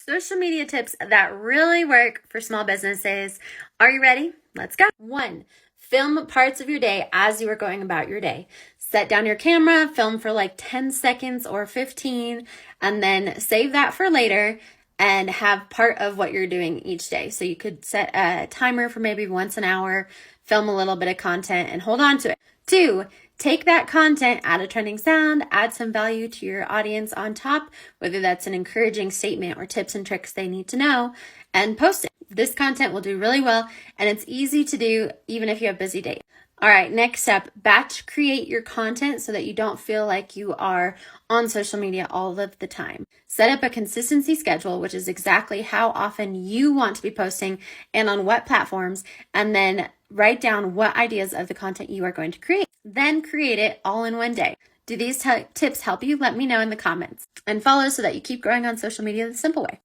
Social media tips that really work for small businesses. Are you ready? Let's go. 1, film parts of your day as you are going about your day. Set down your camera, film for like 10 seconds or 15, and then save that for later and have part of what you're doing each day. So you could set a timer for maybe once an hour, film a little bit of content and hold on to it. 2, take that content, add a trending sound, add some value to your audience on top, whether that's an encouraging statement or tips and tricks they need to know, and post it. This content will do really well, and it's easy to do even if you have busy days. All right, next step, batch create your content so that you don't feel like you are on social media all of the time. Set up a consistency schedule, which is exactly how often you want to be posting and on what platforms, and then write down what ideas of the content you are going to create. Then create it all in one day. Do these tips help you? Let me know in the comments. And follow so that you keep growing on social media the simple way.